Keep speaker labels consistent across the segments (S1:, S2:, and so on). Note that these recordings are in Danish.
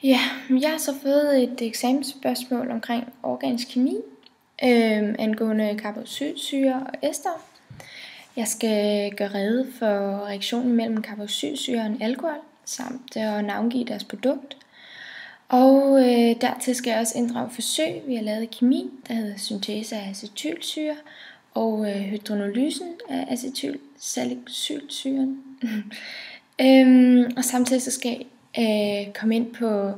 S1: Ja, jeg har så fået et eksamensspørgsmål omkring organisk kemi, angående carboxylsyre og ester. Jeg skal gøre rede for reaktionen mellem carboxylsyre og alkohol, samt at navngive deres produkt. Og dertil skal jeg også inddrage forsøg, vi har lavet i kemi, der hedder syntese af acetylsyre og hydrolysen af acetylsalicylsyren. Og samtidig så skal jeg komme ind på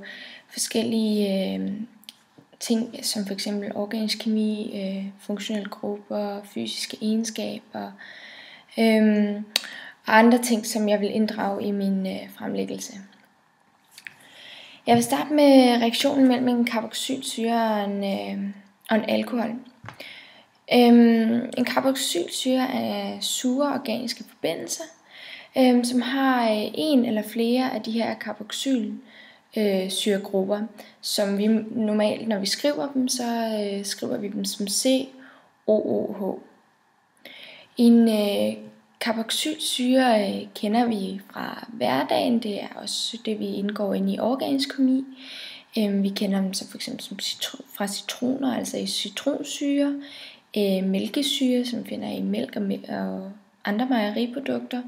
S1: forskellige ting, som f.eks. organisk kemi, funktionelle grupper, fysiske egenskaber og andre ting, som jeg vil inddrage i min fremlæggelse. Jeg vil starte med reaktionen mellem en carboxylsyre og en alkohol. En carboxylsyre er sure organiske forbindelser, som har en eller flere af de her carboxylsyregrupper, som vi normalt, når vi skriver dem, så skriver vi dem som COOH. En carboxylsyre kender vi fra hverdagen, det er også det, vi indgår ind i organisk kemi. Vi kender dem så for eksempel fra citroner, altså i citronsyre, mælkesyre, som vi finder i mælk og andre mejeriprodukter,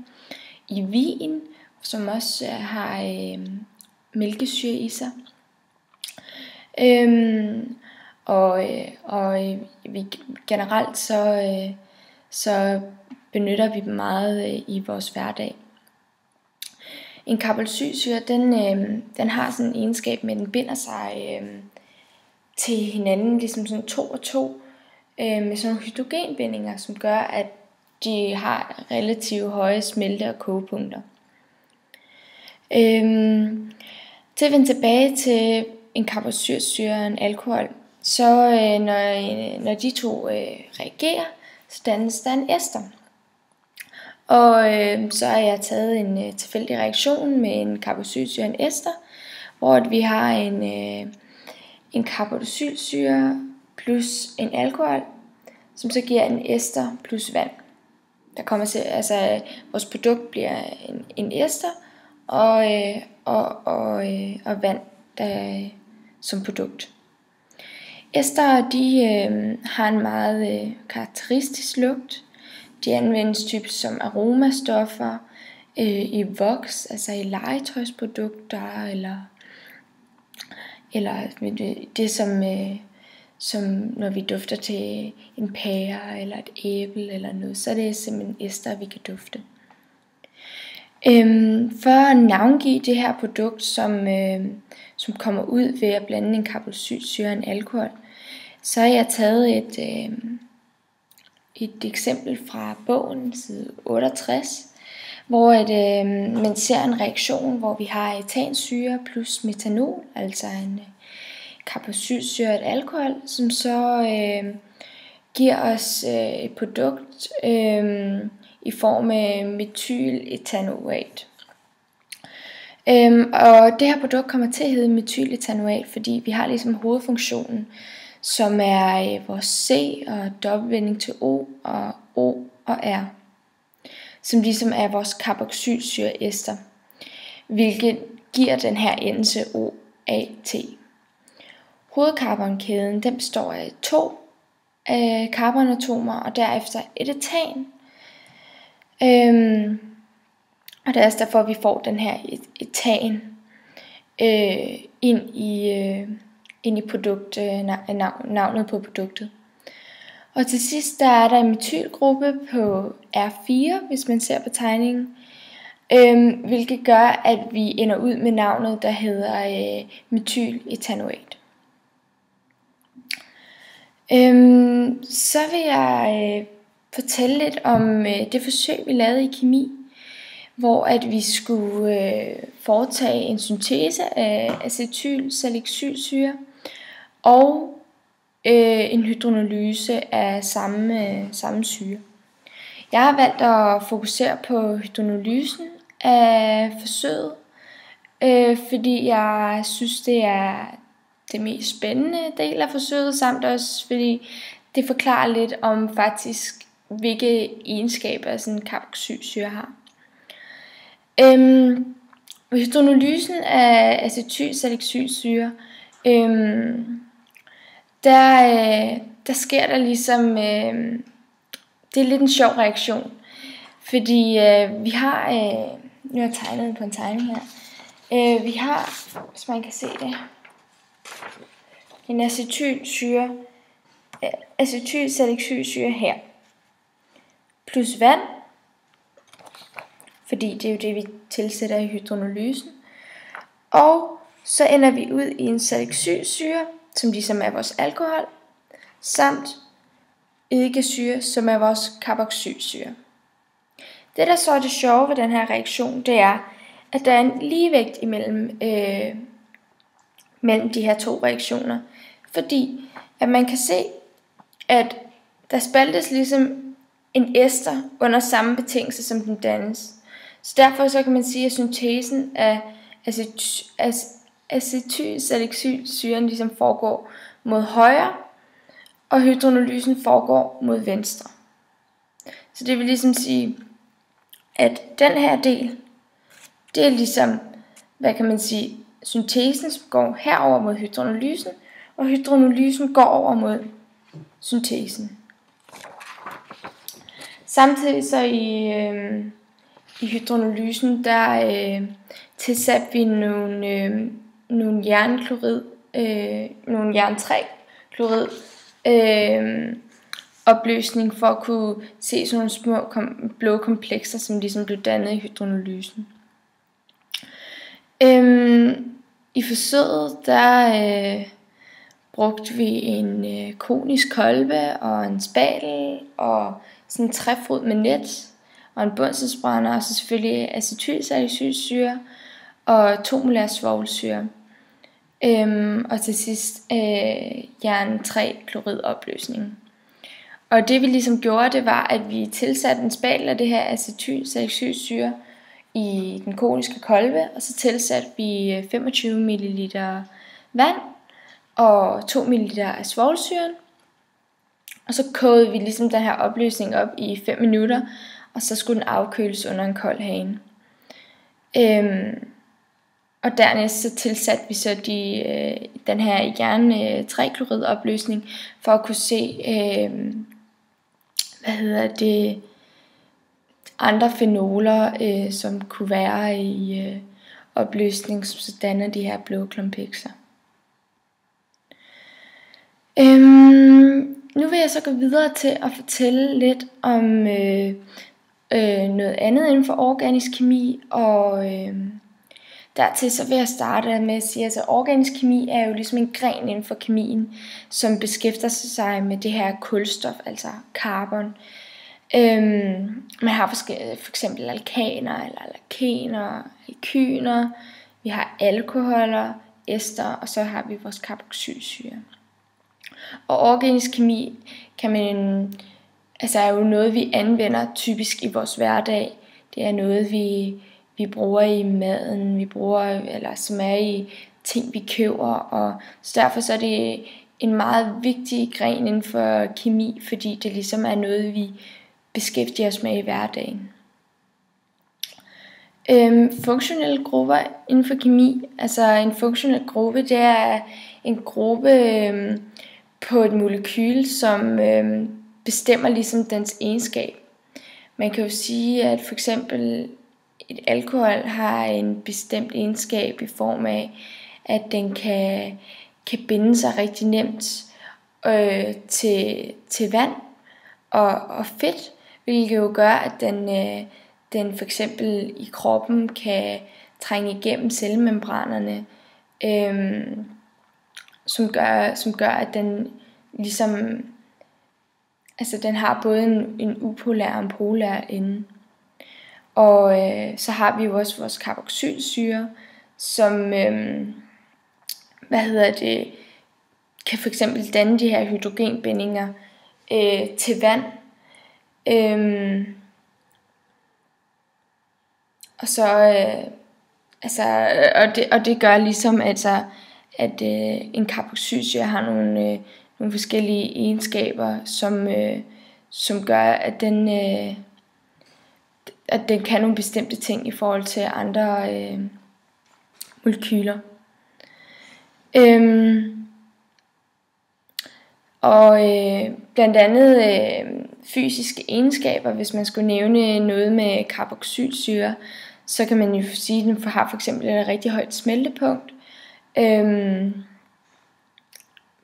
S1: i vin, som også har mælkesyre i sig. Vi generelt så benytter vi dem meget i vores hverdag. En carboxylsyre, den har sådan en egenskab med, at den binder sig til hinanden, ligesom sådan 2 og 2, med sådan nogle hydrogenbindinger, som gør, at de har relativt høje smelte- og kogepunkter. Til at vende tilbage til en carboxylsyre og en alkohol, så når de to reagerer, så dannes der en ester. Og så har jeg taget en tilfældig reaktion med en carboxylsyre og en ester, hvor vi har en carboxylsyre plus en alkohol, som så giver en ester plus vand. Der kommer til, altså vores produkt bliver en ester og vand som produkt. Ester, de har en meget karakteristisk lugt. De anvendes typisk som aromastoffer i voks, altså i legetøjsprodukter, eller det som når vi dufter til en pære eller et æble eller noget, så er det simpelthen ester, vi kan dufte. For at navngive det her produkt, som kommer ud ved at blande en carboxylsyre og en alkohol, så har jeg taget et eksempel fra bogen, side 68, hvor man ser en reaktion, hvor vi har etansyre plus metanol, altså en carboxylsyre og et alkohol, som så giver os et produkt i form af metyletanoat. Og det her produkt kommer til at hedde metyletanoat, fordi vi har ligesom hovedfunktionen, som er vores C og dobbeltvending til O og R, som ligesom er vores carboxylsyreester, hvilket giver den her endelse OAT. Hovedcarbonkæden, den består af 2 carbonatomer og derefter et etan. Og det er også derfor, vi får den her etan ind i navnet på produktet. Og til sidst der er der en metylgruppe på R4, hvis man ser på tegningen, hvilket gør, at vi ender ud med navnet, der hedder metyletanoat. Så vil jeg fortælle lidt om det forsøg, vi lavede i kemi, hvor at vi skulle foretage en syntese af acetylsalicylsyre og en hydrolyse af samme syre. Jeg har valgt at fokusere på hydrolysen af forsøget, fordi jeg synes, det er det mest spændende del af forsøget, samt også fordi det forklarer lidt om faktisk, hvilke egenskaber sådan en carboxylsyre har. hydrolysen af acetylsalicylsyre, der sker der ligesom, det er lidt en sjov reaktion, fordi vi har, nu har jeg tegnet på en tegning her, vi har, hvis man kan se det, en acetylsalicylsyre her, plus vand, fordi det er jo det, vi tilsætter i hydrolysen. Og så ender vi ud i en salicylsyre, som ligesom er vores alkohol, samt eddikesyre, som er vores carboxylsyre. Det, der så er det sjove ved den her reaktion, det er, at der er en ligevægt mellem de her to reaktioner. Fordi at man kan se, at der spaltes ligesom en ester under samme betingelse, som den dannes. Så derfor så kan man sige, at syntesen af acetylsalicylsyren ligesom foregår mod højre, og hydrolysen foregår mod venstre. Så det vil ligesom sige, at den her del, det er ligesom, hvad kan man sige, syntesen som går herover mod hydrolysen, og hydrolysen går over mod syntesen. Samtidig så i hydrolysen, der tilsatte vi nogle jern 3-klorid opløsning for at kunne se sådan nogle små blå komplekser, som ligesom blev dannet i hydrolysen. I forsøget, der brugte vi en konisk kolbe og en spatel og sådan en træfod med net og en bunsenbrænder, og så selvfølgelig acetylsalicylsyre og 2 molar svovlsyre. Og til sidst jern 3-klorid opløsning. Og det vi ligesom gjorde, det var, at vi tilsatte en spatel af det her acetylsalicylsyre i den koniske kolbe, og så tilsatte vi 25 ml vand og 2 ml af svovlsyren. Og så kogede vi ligesom den her opløsning op i 5 minutter, og så skulle den afkøles under en kold hane. Og dernæst så tilsatte vi så den her jern 3-klorid opløsning for at kunne se andre fenoler, som kunne være i opløsning, som så danner de her blå klumpekser. Nu vil jeg så gå videre til at fortælle lidt om noget andet inden for organisk kemi, og dertil så vil jeg starte med at sige, at organisk kemi er jo ligesom en gren inden for kemien, som beskæftiger sig med det her kulstof, altså carbon. Man har for eksempel alkaner eller alkener, alkyner, vi har alkoholer, ester, og så har vi vores carboxylsyre. Og organisk kemi er jo noget, vi anvender typisk i vores hverdag. Det er noget, vi bruger i maden, eller som er i ting, vi køber. Og så derfor så er det en meget vigtig gren inden for kemi, fordi det ligesom er noget, vi beskæftiger os med i hverdagen. Funktionelle grupper inden for kemi, altså en funktionel gruppe, det er en gruppe på et molekyle, som bestemmer ligesom dens egenskab. Man kan jo sige, at for eksempel et alkohol har en bestemt egenskab i form af, at den kan binde sig rigtig nemt til vand og fedt, hvilket jo gør, at den for eksempel i kroppen kan trænge igennem cellemembranerne, som gør, at den ligesom, altså den har både en upolær og en polær ende. Og så har vi jo også vores carboxylsyre, som kan for eksempel danne de her hydrogenbindinger til vand. Og så og det gør ligesom at en carboxylsyre har nogle forskellige egenskaber, som gør at den kan nogle bestemte ting i forhold til molekyler. Blandt andet fysiske egenskaber, hvis man skulle nævne noget med carboxylsyre, så kan man jo sige, at den har for eksempel et rigtig højt smeltepunkt,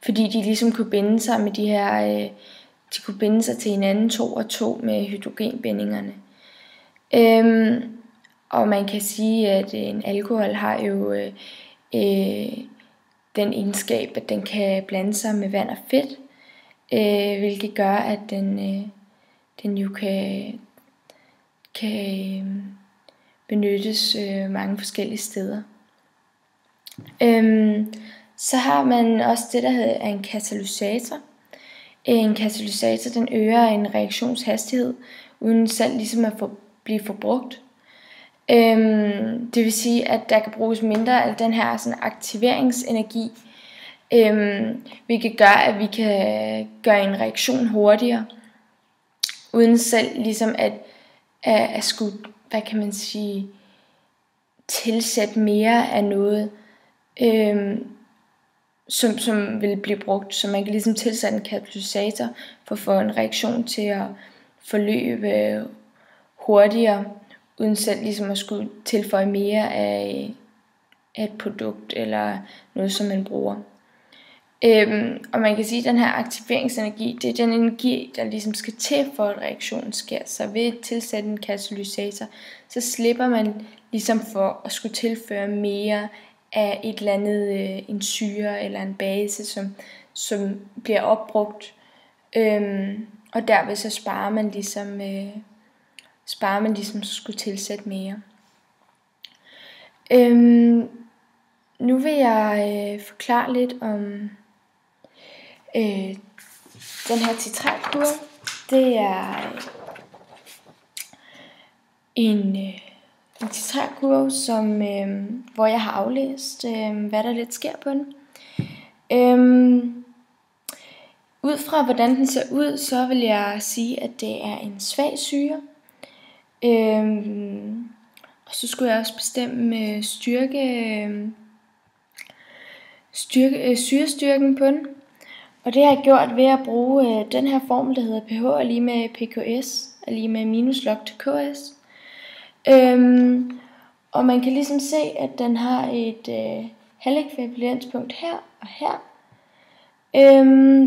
S1: fordi de ligesom kunne binde sig med de kunne binde sig til hinanden 2 og 2 med hydrogenbindingerne. Og man kan sige, at en alkohol har jo den egenskab, at den kan blande sig med vand og fedt, hvilket gør, at den jo kan benyttes mange forskellige steder. Så har man også det, der hedder en katalysator. En katalysator, den øger en reaktionshastighed, uden selv ligesom at blive forbrugt. Det vil sige, at der kan bruges mindre af den her sådan aktiveringsenergi, hvilket gør, at vi kan gøre en reaktion hurtigere, uden selv ligesom at skulle, hvad kan man sige, tilsætte mere af noget, som vil blive brugt. Så man kan ligesom tilsætte en katalysator for at få en reaktion til at forløbe hurtigere, uden selv ligesom at skulle tilføje mere af et produkt eller noget, som man bruger. Og man kan sige, at den her aktiveringsenergi, det er den energi, der ligesom skal til for, at reaktionen sker. Så ved at tilsætte en katalysator, så slipper man ligesom for at skulle tilføre mere af et eller andet, en syre eller en base, som bliver opbrugt. Og derved så sparer man ligesom skulle tilsætte mere. Nu vil jeg forklare lidt om den her titratkurve. Det er en titratkurve, hvor jeg har aflæst, hvad der lidt sker på den. Ud fra hvordan den ser ud, så vil jeg sige, at det er en svag syre. Og så skulle jeg også bestemme syrestyrken på den. Og det har jeg gjort ved at bruge den her formel, der hedder pH er lige med pKs er lige med minus log til ks. Og man kan ligesom se, at den har et halvekvivalenspunkt her og her.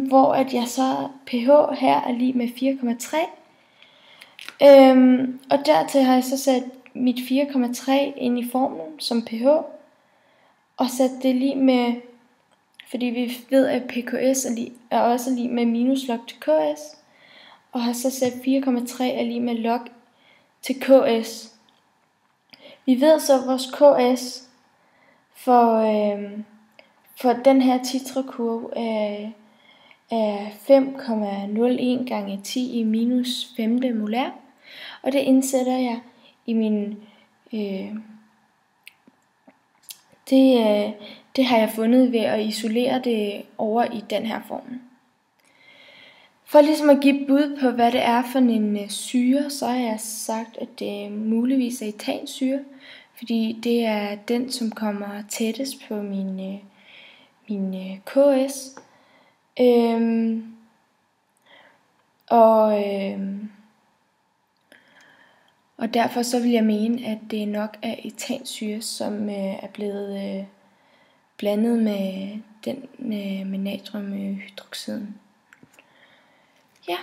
S1: Hvor at jeg så pH her er lige med 4,3. Og dertil har jeg så sat mit 4,3 ind i formlen som pH, og sat det lige med, fordi vi ved, at pKs er også lige med minus log til ks, og har så sat 4,3 er lige med log til ks. Vi ved så, at vores ks for den her titrakurve er 5,01 gange 10 i minus 5 molær, og det indsætter jeg i min det har jeg fundet ved at isolere det over i den her formel. For ligesom at give bud på, hvad det er for en syre, så har jeg sagt, at det muligvis er ethansyre, fordi det er den, som kommer tættest på min KS. Og derfor så vil jeg mene, at det nok er ethansyre, som er blevet blandet med den med natriumhydroxiden. Ja.